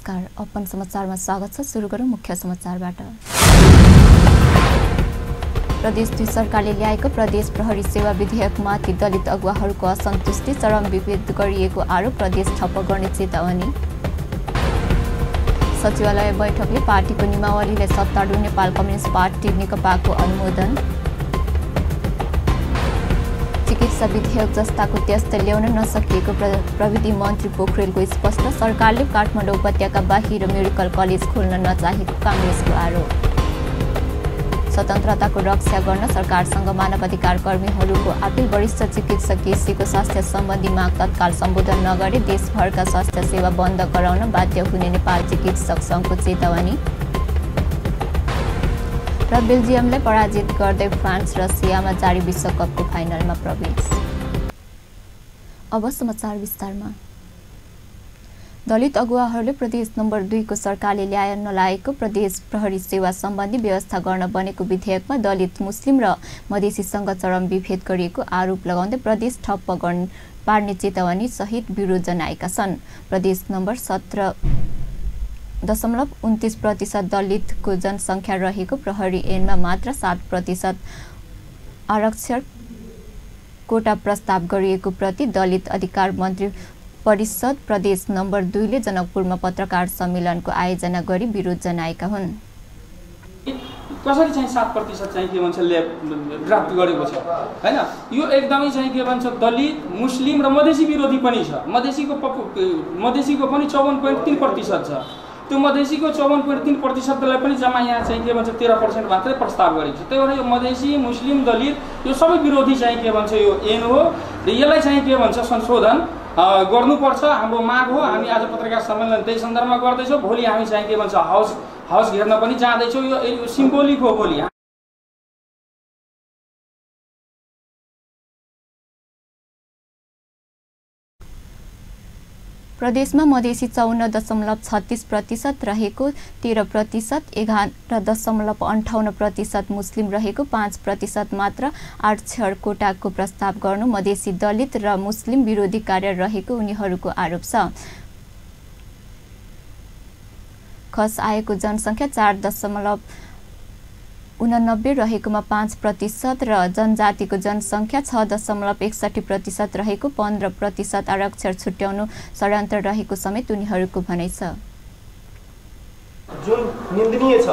नमस्कार, अपन समाचारमा स्वागत छ। सुरु गरौँ मुख्य समाचारबाट। प्रदेश 2 सरकारले ल्याएको प्रदेश प्रहरी सेवा विधेयकमाथि दलित अगुवाहरूको असन्तुष्टि, चरम विभेद गरिएको आरोप, प्रदेश ठप्प गर्ने चेतावनी। सचिवालय बैठकले पार्टीको नियमावलीलाई सत्तारूढ नेपाल कम्युनिस्ट पार्टी नेकपाको अनुमोदन। चिकित्सा विधेयक जस्ताको त्यस्तै ल्याउन नसकिएको प्रविधि मन्त्री पोखरेलको स्पष्ट। सरकारले काठमाडौँ उपत्यका बाहिर मेडिकल कलेज खोल्न नचाहेको काङ्ग्रेसको आरोप। स्वतन्त्रताको रक्षा गर्न सरकारसँग मानवाधिकार कर्मीहरूको आपिल। वरिष्ठ चिकित्सक केसीको स्वास्थ्य सम्बन्धी माग तत्काल सम्बोधन नगरे देशभरका स्वास्थ्य सेवा बन्द गराउन बाध्य हुने नेपाल चिकित्सक सङ्घको चेतावनी। र बेल्जियमलाई पराजित गर्दै फ्रान्स रसियामा जारी विश्वकपको फाइनलमा प्रवेश। अब समाचार विस्तारमा। दलित अगुवाहरूले प्रदेश नम्बर 2 को सरकारले ल्याउन नलागेको प्रदेश प्रहरी सेवा सम्बन्धी व्यवस्था गर्न बनेको विधेयकमा दलित, मुस्लिम र मधेसीसँग चरम विभेद गरिएको आरोप लगाउँदै प्रदेश ठप्प पार्ने चेतावनी सहित विरोध जनाएका छन्। प्रदेश नम्बर 17.29% दलितको जनसङ्ख्या रहेको प्रहरी ऐनमा मात्र 7% आरक्षण कोटा प्रस्ताव गरिएको प्रति दलित अधिकार मन्त्री परिषद प्रदेश नम्बर 2 ले जनकपुरमा पत्रकार सम्मेलनको आयोजना गरी विरोध जनाएका हुन्। कसरी चाहिँ 7% चाहिँ के भन्छ ड्राफ्ट गरेको छ हैन, यो एकदमै चाहिँ के भन्छ दलित, मुस्लिम र मधेसी विरोधी पनि छ। मधेसीको पनि 54.3% छ। त्यो मधेसीको 54.3%लाई पनि जम्मा यहाँ चाहिँ के भन्छ 13% मात्रै प्रस्ताव गरेको छ। त्यही भएर यो मधेसी, मुस्लिम, दलित यो सबै विरोधी चाहिँ के भन्छ यो ऐन हो र यसलाई चाहिँ के भन्छ संशोधन गर्नुपर्छ। हाम्रो माग हो। हामी आज पत्रकार सम्मेलन त्यही सन्दर्भमा गर्दैछौँ। भोलि हामी चाहिँ के भन्छ हाउस घेर्न पनि जाँदैछौँ। यो सिम्बोलिक हो। भोलि प्रदेशमा मधेसी 54.36% रहेको 13%, 11.58% मुस्लिम रहेको 5% मात्र आरक्षण कोटाको प्रस्ताव गर्नु मधेसी, दलित र मुस्लिम विरोधी कार्य रहेको उनीहरूको आरोप छ। खस आएको जनसङ्ख्या 4.89 रहेकोमा 5% र जनजातिको जनसङ्ख्या 6.61% रहेको 15% आरक्षण छुट्याउनु षड्यन्त्र रहेको समेत उनीहरूको भनाइ छ। जुन निन्दनीय छ,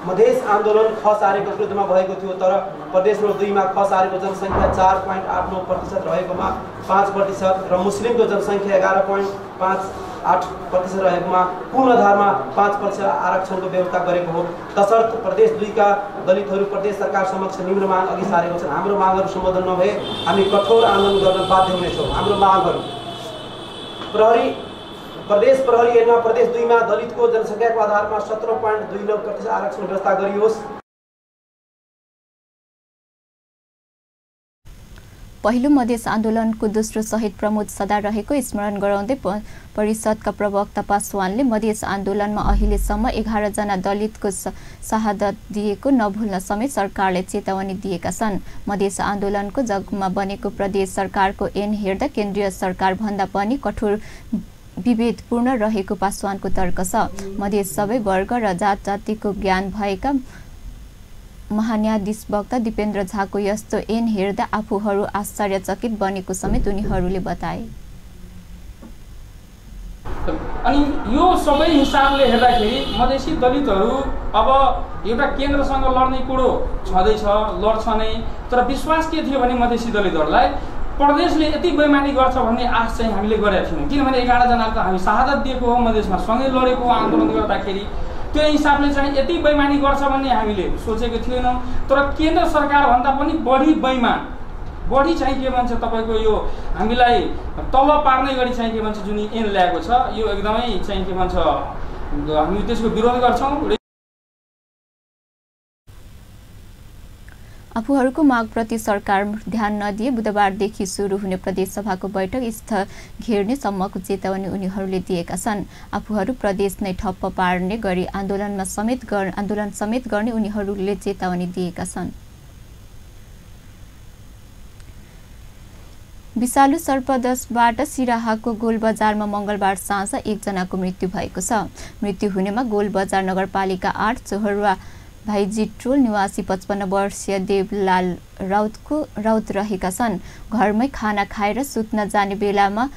मधेस आन्दोलन खस आरेको विरुद्धमा भएको थियो, तर प्रदेश नम्बर 2 मा खस आरेको जनसङ्ख्या 4.89% रहेकोमा 5% र मुस्लिमको जनसङ्ख्या 11.58% रहेकोमा पूर्ण आधारमा 5% आरक्षणको व्यवस्था गरेको हो। तसर्थ प्रदेश 2 का दलितहरू प्रदेश सरकार समक्ष निम्न माग अघि सारेको छन्। हाम्रो मागहरू सम्बोधन नभए हामी कठोर आन्दोलन गर्न बाध्य हुनेछौँ। हाम्रो मागहरू प्रदेश प्रहरी ऐनमा प्रदेश 2 मा दलितको जनसङ्ख्याको आधारमा 17.29% आरक्षण व्यवस्था गरियोस्। पहिलो मधेस आन्दोलनको दोस्रो शहीद प्रमोद सदा रहेको स्मरण गराउँदै परिषदका प्रवक्ता पासवानले मधेस आन्दोलनमा अहिलेसम्म 11 जना दलितको शहादत दिएको नभुल्न समेत सरकारले चेतावनी दिएका छन्। मधेस आन्दोलनको जगमा बनेको प्रदेश सरकारको ऐन हेर्दा केन्द्रीय सरकार भन्दा पनि कठोर विभेदपूर्ण रहेको पासवानको तर्क छ। मधेस सबै वर्ग र जातिको ज्ञान भएका महान्यायाधीश वक्ता दिपेन्द्र झाको यस्तो ऐन हेर्दा आफूहरू आश्चर्यचकित बनेको समेत उनीहरूले बताए। अनि यो सबै हिसाबले हेर्दाखेरि मधेसी दलितहरू अब एउटा केन्द्रसँग लड्ने कुरो छँदैछ, लड्छ नै। तर विश्वास के थियो भने मधेसी दलितहरूलाई प्रदेशले यति बेइमानी गर्छ भन्ने आश चाहिँ हामीले गरेका थियौँ। किनभने 11 जनाको हामी शहादत दिएको हो, मधेसमा सँगै लडेको आन्दोलन गर्दाखेरि। त्यो हिसाबले चाहिँ यति बेइमानी गर्छ भन्ने हामीले सोचेको थिएनौँ। तर केन्द्र सरकारभन्दा पनि बढी बेइमान, बढी चाहिँ के भन्छ तपाईँको यो हामीलाई तल पार्ने गरी चाहिँ के भन्छ जुन ऐन ल्याएको छ, यो एकदमै चाहिँ के भन्छ हामी त्यसको विरोध गर्छौँ। आफूहरूको मागप्रति सरकार ध्यान नदिए बुधबारदेखि सुरु हुने प्रदेश सभाको बैठक स्थल घेर्ने सम्मको चेतावनी उनीहरूले दिएका छन्। आफूहरू प्रदेश नै ठप्प पार्ने गरी आन्दोलन समेत गर्ने उनीहरूले चेतावनी दिएका छन्। विषालु सर्पदंशबाट सिराहाको गोलबजारमा मंगलबार साँझ एकजनाको मृत्यु भएको छ। मृत्यु हुनेमा गोलबजार नगरपालिका 8 चोहरुवा भाइजिट्रोल निवासी 55 वर्षीय देवलाल राउत रहेका छन्। घरमै खाना खाएर सुत्न जाने बेलामा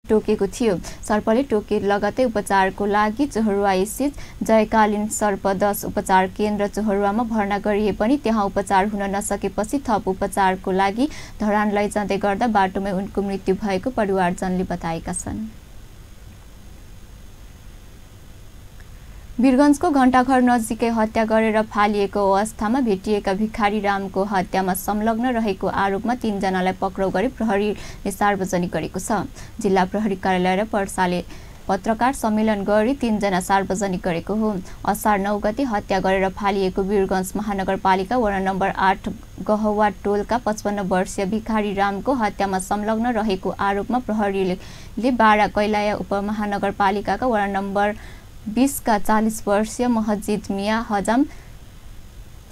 टोकेको थियो। सर्पले टोके लगतै उपचारको लागि चोहरुवा स्थित जयकालीन सर्पदंश उपचार केन्द्र चोहरुवामा भर्ना गरिए पनि त्यहाँ उपचार हुन नसकेपछि थप उपचारको लागि धरान लैजाँदै गर्दा बाटोमै उनको मृत्यु भएको परिवारजनले बताएका छन्। वीरगञ्जको घण्टाघर नजिकै हत्या गरेर फालिएको अवस्थामा भेटिएका भिखारी रामको हत्यामा संलग्न रहेको आरोपमा 3 जनालाई पक्राउ गरी प्रहरीले सार्वजनिक गरेको छ। जिल्ला प्रहरी कार्यालय र पर्साले पत्रकार सम्मेलन गरी 3 जना सार्वजनिक गरेको हो। असार 9 गते हत्या गरेर फालिएको वीरगञ्ज महानगरपालिका वडा नम्बर 8 गहवा टोलका 55 वर्षीय भिखारी रामको हत्यामा संलग्न रहेको आरोपमा प्रहरीले बारा कैलाया उपमहानगरपालिकाका वडा नम्बर 20 का 40 वर्षीय महजिद मिया हजाम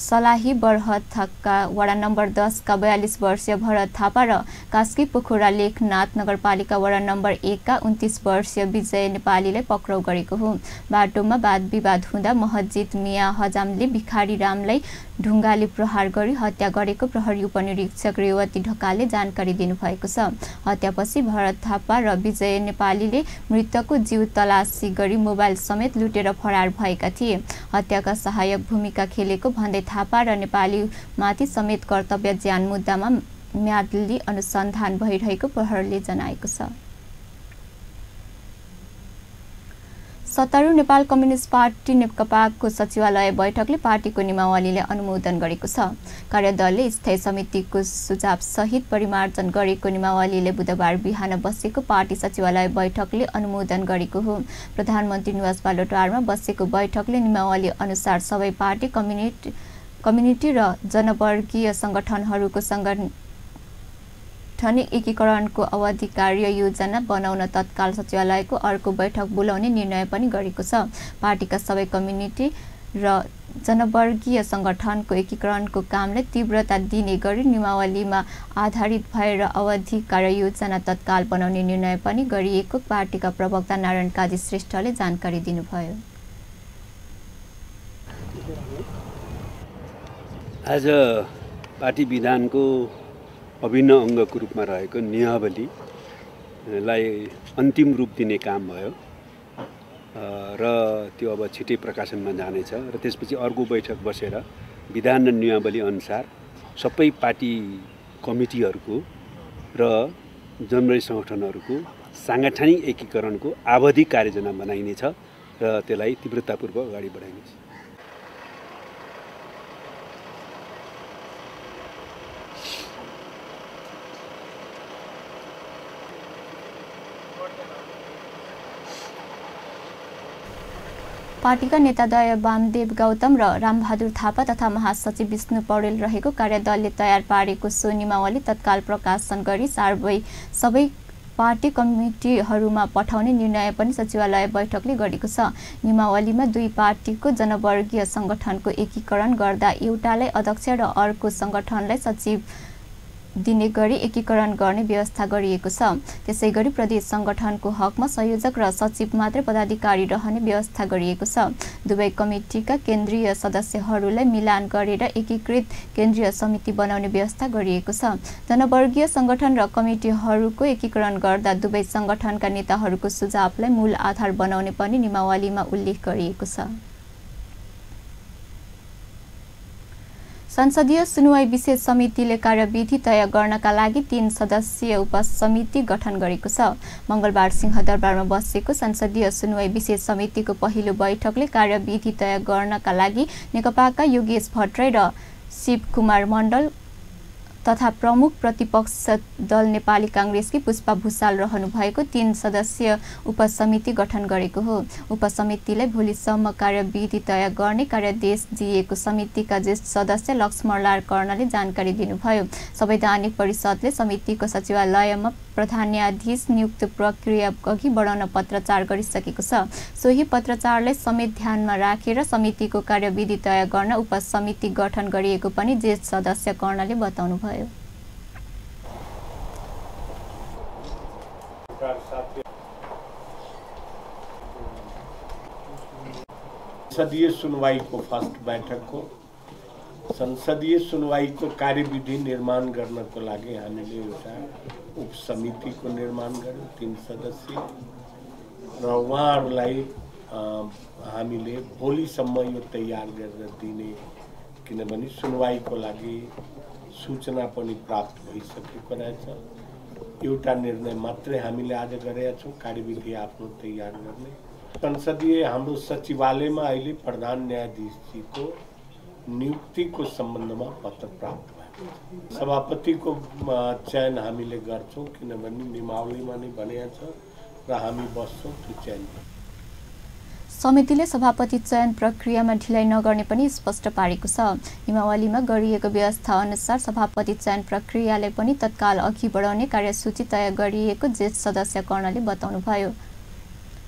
सलाही बरहथका वडा नम्बर 10 का 42 वर्षीय भरत थापा र कास्की पोखरा लेखनाथ नगरपालिका वडा नम्बर 1 का 29 वर्षीय विजय नेपालीलाई पक्राउ गरेको हो। बाटोमा वाद विवाद हुँदा महजिद मिया हजामले भिखारी रामलाई ढुङ्गाले प्रहार गरी हत्या गरेको प्रहरी उपनिरीक्षक रेवती ढकालले जानकारी दिनुभएको छ। हत्यापछि भरत थापा र विजय नेपालीले मृतकको जीव तलासी गरी मोबाइल समेत लुटेर फरार भएका थिए। हत्याका सहायक भूमिका खेलेको भन्दै थापा र नेपाली माथि समेत कर्तव्य ज्यान मुद्दामा म्यादली अनुसन्धान भइरहेको प्रहरीले जनाएको छ। सत्तारूढ नेपाल कम्युनिस्ट पार्टी नेकपाको सचिवालय बैठकले पार्टीको नियमावलीलाई अनुमोदन गरेको छ। कार्यदलले स्थायी समितिको सुझाव सहित परिमार्जन गरेको नियमावलीले बुधबार बिहान बसेको पार्टी सचिवालय बैठकले अनुमोदन गरेको हो। प्रधानमन्त्री निवास बालुवाटारमा बसेको बैठकले नियमावली अनुसार सबै पार्टी कम्युनिटी र जनवर्गीय संगठनहरूको सांगठनिक एकीकरणको अवधि कार्य योजना बनाउन तत्काल सचिवालयको अर्को बैठक बोलाउने निर्णय पनि गरेको छ। पार्टीका सबै कम्युनिटी र जनवर्गीय संगठनको एकीकरणको कामलाई तीव्रता दिने गरी नियमावलीमा आधारित भएर अवधि कार्य योजना तत्काल बनाउने निर्णय पनि गरिएको पार्टीका प्रवक्ता नारायण काजी श्रेष्ठले जानकारी दिनुभयो। आज पार्टी विधानको अभिन्न अङ्गको रूपमा रहेको नियमावलीलाई अन्तिम रूप दिने काम भयो र त्यो अब छिटै प्रकाशनमा जानेछ र त्यसपछि अर्को बैठक बसेर विधान र नियमावली अनुसार सबै पार्टी कमिटीहरूको र जनवर्गीय संगठनहरूको सांगठनिक एकीकरणको आवधिक कार्ययोजना बनाइनेछ र त्यसलाई तीव्रतापूर्वक अगाडि बढाइनेछ। पार्टीका नेताद्वय वामदेव गौतम र रामबहादुर थापा तथा महासचिव विष्णु पौडेल रहेको कार्यदलले तयार पारेको सो नियमावली तत्काल प्रकाशन गरी सबै पार्टी कमिटीहरूमा पठाउने निर्णय पनि सचिवालय बैठकले गरेको छ। नियमावलीमा 2 पार्टीको जनवर्गीय संगठनको एकीकरण गर्दा एउटालाई अध्यक्ष र अर्को संगठनलाई सचिव दिने गरी एकीकरण गर्ने व्यवस्था गरिएको छ। त्यसैगरी प्रदेश संगठनको हकमा संयोजक र सचिव मात्र पदाधिकारी रहने व्यवस्था गरिएको छ। दुवै कमिटीका केन्द्रीय सदस्यहरूलाई मिलान गरेर एकीकृत केन्द्रीय समिति बनाउने व्यवस्था गरिएको छ। जनवर्गीय संगठन र कमिटीहरूको एकीकरण गर्दा दुवै संगठनका नेताहरूको सुझावलाई मूल आधार बनाउने पनि नियमावलीमा उल्लेख गरिएको छ। संसदीय सुनवाई विशेष समितिले कार्यविधि तय गर्नका लागि 3 सदस्यीय उपसमिति गठन गरेको छ। मंगलबार सिंहदरबारमा बसेको संसदीय सुनवाई विशेष समितिको पहिलो बैठकले कार्यविधि तय गर्नका लागि नेकपाका योगेश भट्टराई र शिव कुमार मण्डल तथा प्रमुख प्रतिपक्ष दल नेपाली काङ्ग्रेसकी पुष्पा भुसाल रहनु भएको 3 सदस्यीय उपसमिति गठन गरेको हो। उपसमितिलाई भोलिसम्म कार्यविधि तय गर्ने कार्यादेश दिएको समितिका ज्येष्ठ सदस्य लक्ष्मणलाल कर्णले जानकारी दिनुभयो। संवैधानिक परिषदले समितिको सचिवालयमा प्रधान न्यायाधीश नियुक्त प्रक्रिया अघि बढाउन पत्राचार गरिसकेको छ। सोही पत्राचारलाई समेत ध्यानमा राखेर समितिको कार्यविधि तय गर्न उपसमिति गठन गरिएको पनि ज्येष्ठ सदस्य कर्णले बताउनुभयो। संसदीय सुनवाईको फर्स्ट बैठक हो। संसदीय सुनवाईको कार्यविधि निर्माण गर्नको लागि हामीले एउटा उपसमितिको निर्माण गर्यौं 3 सदस्यीय र उहाँहरूलाई हामीले भोलिसम्म यो तयार गरेर दिने, किनभने सुनवाईको लागि सूचना पनि प्राप्त भइसकेको रहेछ। एउटा निर्णय मात्रै हामीले आज गरेका छौं, कार्यविधि आफ्नो तयार गर्ने। संसदीय हाम्रो सचिवालयमा अहिले प्रधान न्यायाधीशजीको नियुक्तिको सम्बन्धमा पत्र प्राप्त भएको छ। सभापतिको चयन हामीले गर्छौं, किनभने नियमावलीमा नै भनेको छ र हामी बस्छौं त्यो चयन। समितिले सभापति चयन प्रक्रियामा ढिलाइ नगर्ने पनि स्पष्ट पारेको छ। नियमावलीमा गरिएको व्यवस्था अनुसार सभापति चयन प्रक्रियालाई पनि तत्काल अघि बढाउने कार्यसूची तय गरिएको ज्येष्ठ सदस्य कर्णले बताउनुभयो।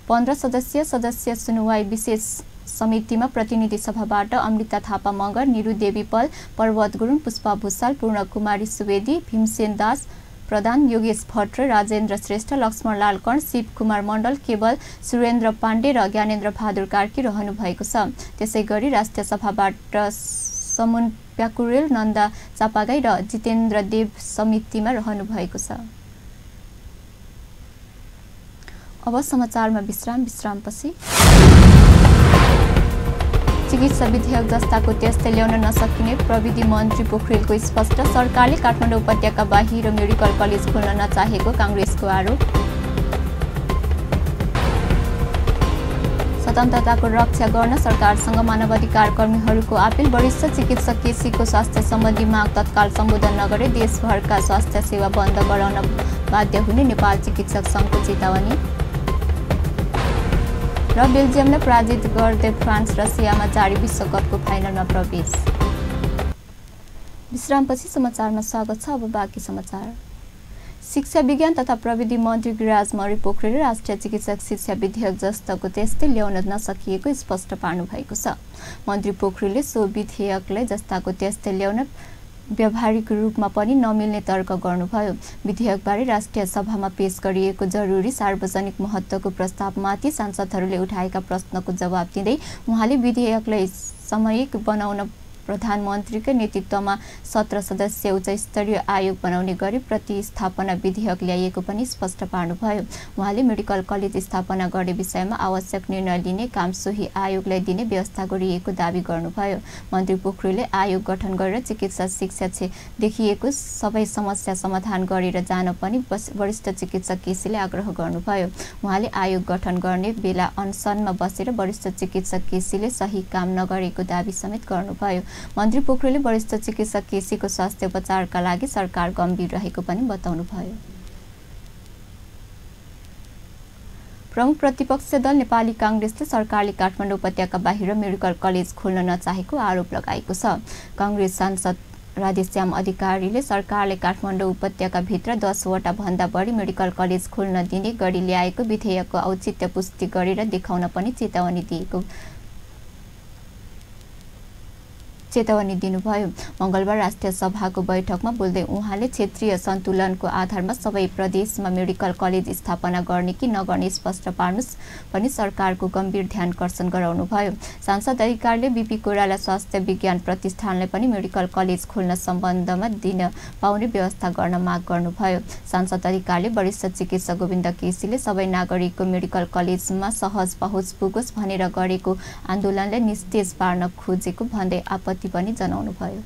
15 सदस्यीय सदस्य सुनवाई विशेष समितिमा प्रतिनिधि सभाबाट अमृता थापा मगर, निरु देवी पल, पर्वत गुरुङ, पुष्पा भुसाल, पूर्ण कुमारी सुवेदी, भीमसेन दास प्रधान, योगेश भट्ट, राजेन्द्र श्रेष्ठ, लक्ष्मणलाल कर्ण, शिव कुमार मण्डल, केवल सुरेन्द्र पाण्डे र ज्ञानेन्द्र बहादुर कार्की रहनु भएको छ। त्यसैगरी राष्ट्रिय सभाबाट समुन प्याकुरेल, नन्दा चापागाई र जितेन्द्र देव समितिमा रहनु भएको छ। अब समाचारमा विश्रामपछि चिकित्सा विधेयक जस्ताको त्यस्तै ल्याउन नसकिने प्रविधि मन्त्री पोखरेलको स्पष्ट। सरकारले काठमाडौँ उपत्यका बाहिर मेडिकल कलेज खोल्न नचाहेको काङ्ग्रेसको आरोप। स्वतन्त्रताको रक्षा गर्न सरकारसँग मानवाधिकार कर्मीहरूको आपिल। वरिष्ठ चिकित्सक केसीको स्वास्थ्य सम्बन्धी माग तत्काल सम्बोधन नगरे देशभरका स्वास्थ्य सेवा बन्द गराउन बाध्य हुने नेपाल चिकित्सक सङ्घको चेतावनी। र बेल्जियमले पराजित गर्दै फ्रान्स रसियामा जारी विश्वकपको फाइनलमा प्रवेश। विश्रामपछि समाचारमा स्वागत छ। अब बाँकी समाचार। शिक्षा विज्ञान तथा प्रविधि मन्त्री गिरिराज मौर्य पोखरेलले राष्ट्रिय चिकित्सक शिक्षा विधेयक जस्तोको त्यस्तै ल्याउन नसकिएको स्पष्ट पार्नु भएको छ। मन्त्री पोखरेलले सो विधेयकलाई जस्ताको त्यस्तै ल्याउन व्यावहारिक रूपमा पनि नमिल्ने तर्क गर्नुभयो। विधेयकबारे राष्ट्रिय सभामा पेश गरिएको जरुरी सार्वजनिक महत्त्वको प्रस्तावमाथि सांसदहरूले उठाएका प्रश्नको जवाब दिँदै उहाँले विधेयकलाई सामयिक बनाउन प्रधानमन्त्रीकै नेतृत्वमा 17 सदस्यीय उच्चस्तरीय आयोग बनाउने गरी प्रतिस्थापना विधेयक ल्याइएको पनि स्पष्ट पार्नुभयो। उहाँले मेडिकल कलेज स्थापना गर्ने विषयमा आवश्यक निर्णय लिने काम सोही आयोगलाई दिने व्यवस्था गरिएको दावी गर्नुभयो। मन्त्री पोखरेलले आयोग गठन गरेर चिकित्सा शिक्षा देखिएको सबै समस्या समाधान गरेर जान पनि वरिष्ठ चिकित्सक केसीले आग्रह गर्नुभयो। उहाँले आयोग गठन गर्ने बेला अनसनमा बसेर वरिष्ठ चिकित्सक केसीले सही काम नगरेको दावी समेत गर्नुभयो। मन्त्री पोखरेलले वरिष्ठ चिकित्सक केसीको स्वास्थ्य उपचारका लागि सरकार गम्भीर रहेको पनि बताउनुभयो। प्रमुख प्रतिपक्ष दल नेपाली काङ्ग्रेसले सरकारले काठमाडौँ उपत्यका बाहिर मेडिकल कलेज खोल्न नचाहेको आरोप लगाएको छ। काङ्ग्रेस सांसद राधेश्याम अधिकारीले सरकारले काठमाडौँ उपत्यकाभित्र 10 वटा भन्दा बढी मेडिकल कलेज खोल्न दिने गरी ल्याएको विधेयकको औचित्य पुष्टि गरेर देखाउन पनि चेतावनी दिनुभयो। मंगलबार राष्ट्रिय सभाको बैठकमा बोल्दै उहाँले क्षेत्रीय सन्तुलनको आधारमा सबै प्रदेशमा मेडिकल कलेज स्थापना गर्ने कि नगर्ने स्पष्ट पार्नुस् पनि सरकारको गम्भीर ध्यानकर्षण गराउनुभयो। सांसद अधिकारीले बीपी कोइराला स्वास्थ्य विज्ञान प्रतिष्ठानलाई पनि मेडिकल कलेज खोल्न सम्बन्धमा दिन पाउने व्यवस्था गर्न माग गर्नुभयो। सांसद अधिकारीले वरिष्ठ चिकित्सक गोविन्द केसीले सबै नागरिकको मेडिकल कलेजमा सहज पहुँच पुगोस् भनेर गरेको आन्दोलनलाई निस्तेज पार्न खोजेको भन्दै आपत्ति पनि जनाउनुभयो।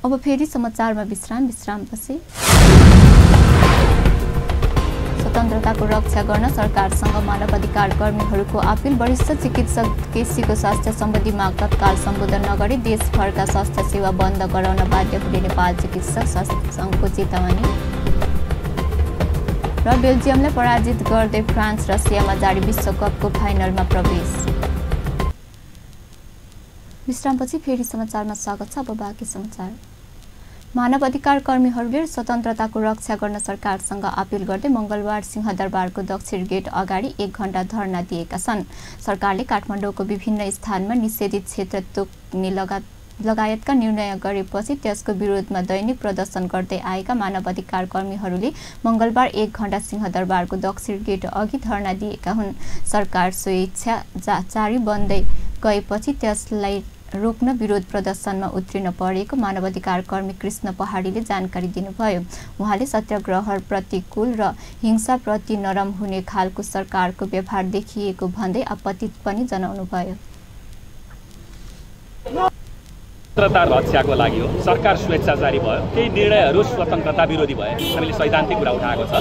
अब फेरि समाचारमा विश्रामपछि स्वतन्त्रताको रक्षा गर्न सरकारसँग मानवाधिकार कर्मीहरूको अपील। वरिष्ठ चिकित्सक केसीको स्वास्थ्य सम्बन्धी माग तत्काल सम्बोधन नगरी देशभरका स्वास्थ्य सेवा बन्द गराउन बाध्य हुने नेपाल चिकित्सक सङ्घको चेतावनी। र बेल्जियमलाई पराजित गर्दै फ्रान्स रसियामा जारी विश्वकपको फाइनलमा प्रवेश। विश्रामपछि फेरि समाचारमा स्वागत छ। अब बाँकी समाचार। मानव अधिकार कर्मीहरूले स्वतन्त्रताको रक्षा गर्न सरकारसँग अपील गर्दै मङ्गलबार सिंहदरबारको दक्षिण गेट अगाडि 1 घण्टा धरना दिएका छन्। सरकारले काठमाडौँको विभिन्न स्थानमा निषेधित क्षेत्र तोक्ने लगायतका निर्णय गरेपछि त्यसको विरोधमा दैनिक प्रदर्शन गर्दै आएका मानव अधिकार कर्मीहरूले मङ्गलबार 1 घण्टा सिंहदरबारको दक्षिण गेट अघि धरना दिएका हुन्। सरकार स्वेच्छाचारी बन्दै गएपछि त्यसलाई रोक्न विरोध प्रदर्शनमा उत्रिन परेको मानवाधिकार कर्मी कृष्ण पहाडीले जानकारी दिनुभयो। उहाँले सत्याग्रह प्रतिकूल र हिंसाप्रति नरम हुने खालको सरकारको व्यवहार देखिएको भन्दै आपत्ति पनि जनाउनुभयो। स्वतन्त्रता रक्षाको लागि हो, सरकार स्वेच्छाचारी भयो, केही निर्णयहरू स्वतन्त्रता विरोधी भए। हामीले सैद्धान्तिक कुरा उठाएको छ।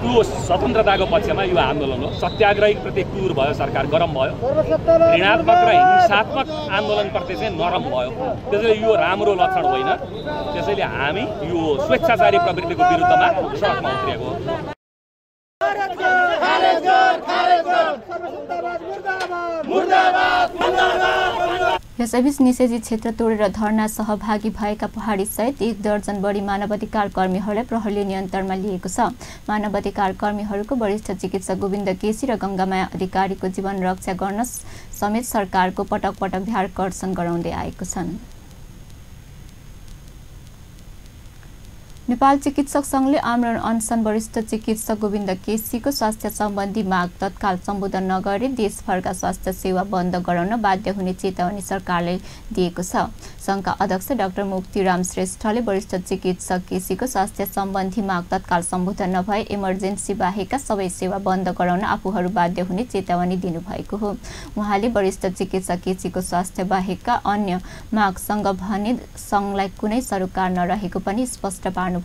यो स्वतन्त्रताको पक्षमा यो आन्दोलन हो। सत्याग्रही प्रति क्रूर भयो, सरकार गरम भयो। ऋणात्मक र हिंसात्मक आन्दोलनप्रति चाहिँ नरम भयो। त्यसैले यो राम्रो लक्षण होइन। त्यसैले हामी यो स्वेच्छाचारी प्रवृत्तिको विरुद्धमा सडकमा उत्रिएको हो। यसैबीच निषेधित क्षेत्र तोडेर धरना सहभागी भएका पहाडी सहित 1 दर्जन बढी मानवाधिकार कर्मीहरूलाई प्रहरीले नियन्त्रणमा लिएको छ। मानवाधिकार कर्मीहरूको वरिष्ठ चिकित्सक गोविन्द केसी र गङ्गामाया अधिकारीको जीवन रक्षा गर्न समेत सरकारको पटक पटक ध्यानकर्षण गराउँदै आएको छन्। नेपाल चिकित्सक सङ्घले आमरण अनसन वरिष्ठ चिकित्सक गोविन्द केसीको स्वास्थ्य सम्बन्धी माग तत्काल सम्बोधन नगरी देशभरका स्वास्थ्य सेवा बन्द गराउन बाध्य हुने चेतावनी सरकारले दिएको छ। सङ्घका अध्यक्ष डाक्टर मुक्तिराम श्रेष्ठले वरिष्ठ चिकित्सक केसीको स्वास्थ्य सम्बन्धी माग तत्काल सम्बोधन नभए इमर्जेन्सी बाहेकका सबै सेवा बन्द गराउन आफूहरू बाध्य हुने चेतावनी दिनुभएको हो। उहाँले वरिष्ठ चिकित्सक केसीको स्वास्थ्य बाहेकका अन्य मागसँग भने सङ्घलाई कुनै सरोकार नरहेको पनि स्पष्ट पार्नुभयो।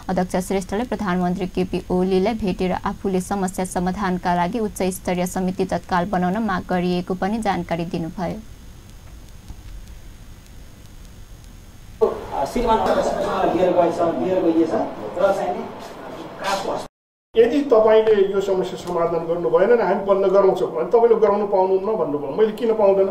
अध्यक्ष श्रेष्ठले प्रधानमन्त्री केपी ओलीलाई भेटेर आफूले समस्या समाधानका लागि उच्च स्तरीय समिति तत्काल बनाउन माग गरिएको पनि जानकारी दिनुभयो। यदि तपाईँले यो समस्या समाधान गर्नु भएन भने हामी बन्द गराउँछौँ भने तपाईँले गराउनु पाउनुहुन्न भन्नुभयो। मैले किन पाउँदैन?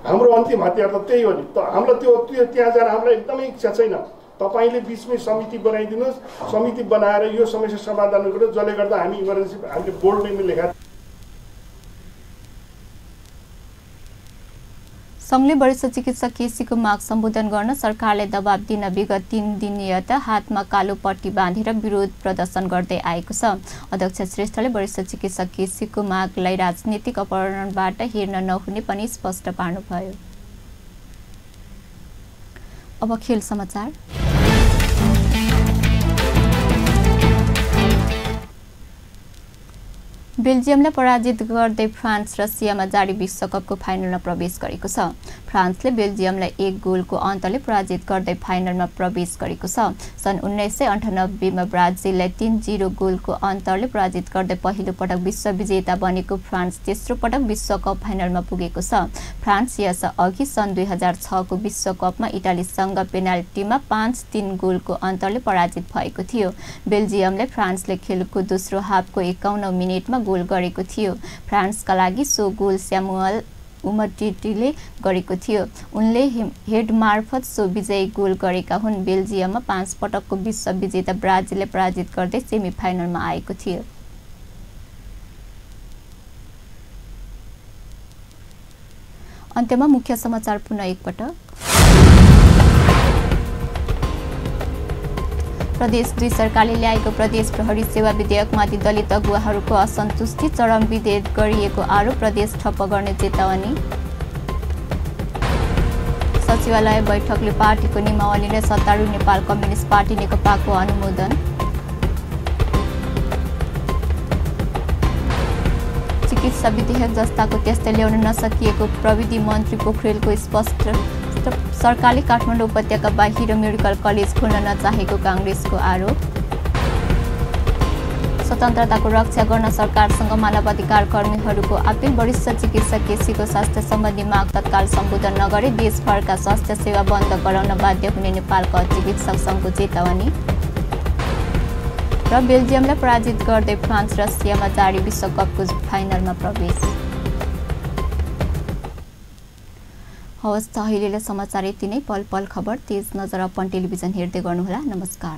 हाम्रो अन्तिम हतियार त त्यही हो नि। त हामीलाई त्यो त्यहाँ जान हामीलाई एकदमै इच्छा छैन। तपाईँले बिचमै समिति बनाइदिनुहोस्। समिति बनाएर यो समस्या समाधान गर्नु, जसले गर्दा हामी इमर्जेन्सी हामीले बोर्ड नेममा लेखा। सङ्घले वरिष्ठ चिकित्सक केसीको माग सम्बोधन गर्न सरकारले दबाब दिन विगत 3 दिनीयता हातमा कालो पट्टी बाँधेर विरोध प्रदर्शन गर्दै आएको छ। अध्यक्ष श्रेष्ठले वरिष्ठ चिकित्सक केसीको मागलाई राजनीतिक अपहरणबाट हेर्न नहुने पनि स्पष्ट पार्नुभयो। अब खेल समाचार। बेल्जियमलाई पराजित गर्दै फ्रान्स रसियामा जारी विश्वकपको फाइनलमा प्रवेश गरेको छ। फ्रान्सले बेल्जियमलाई 1 गोलको अन्तरले पराजित गर्दै फाइनलमा प्रवेश गरेको छ। सन् 1998 मा ब्राजिललाई 3-0 गोलको अन्तरले पराजित गर्दै पहिलो पटक विश्व विजेता बनेको फ्रान्स तेस्रो पटक विश्वकप फाइनलमा पुगेको छ। फ्रान्स यसअघि सन् 2006 को विश्वकपमा इटालीसँग पेनाल्टीमा 5-3 गोलको अन्तरले पराजित भएको थियो। बेल्जियमले फ्रान्सले खेलको दोस्रो हाफको 51औं मिनेटमा गोल गरेको थियो। फ्रान्सका लागि सो गोल स्यामुअल उमटिटीले गरेको थियो। उनले हेड मार्फत सो विजयी गोल गरेका हुन्। बेल्जियममा 5 पटकको विश्व विजेता ब्राजिलले पराजित गर्दै सेमी फाइनलमा आएको थियो। अन्त्यमा मुख्य समाचार पुनः एकपटक। प्रदेश 2 सरकारले ल्याएको प्रदेश प्रहरी सेवा विधेयकमाथि दलित अगुवाहरूको असन्तुष्टि, चरम विधेयक गरिएको आरोप, प्रदेश ठप्प गर्ने चेतावनी। सचिवालय बैठकले पार्टीको नियमावली र सत्तारूढ नेपाल कम्युनिस्ट पार्टी नेकपाको अनुमोदन। चिकित्सा विधेयक जस्ताको त्यस्तै ल्याउन नसकिएको प्रविधि मन्त्री पोखरेलको सरकारले काठमाडौँ उपत्यका बाहिर मेडिकल कलेज खोल्न नचाहेको काङ्ग्रेसको आरोप। स्वतन्त्रताको रक्षा गर्न सरकारसँग मानवाधिकार कर्मीहरूको आपिल। वरिष्ठ चिकित्सक केसीको स्वास्थ्य सम्बन्धी माग तत्काल सम्बोधन नगरे देशभरका स्वास्थ्य सेवा बन्द गराउन बाध्य हुने नेपालका चिकित्सक सङ्घको चेतावनी। र बेल्जियमलाई पराजित गर्दै फ्रान्स रसियामा जारी विश्वकपको फाइनलमा प्रवेश। हवस् त अहिलेलाई समाचार यति नै। पल पल खबर तेज नजर अपन टेलिभिजन हेर्दै गर्नुहोला। नमस्कार।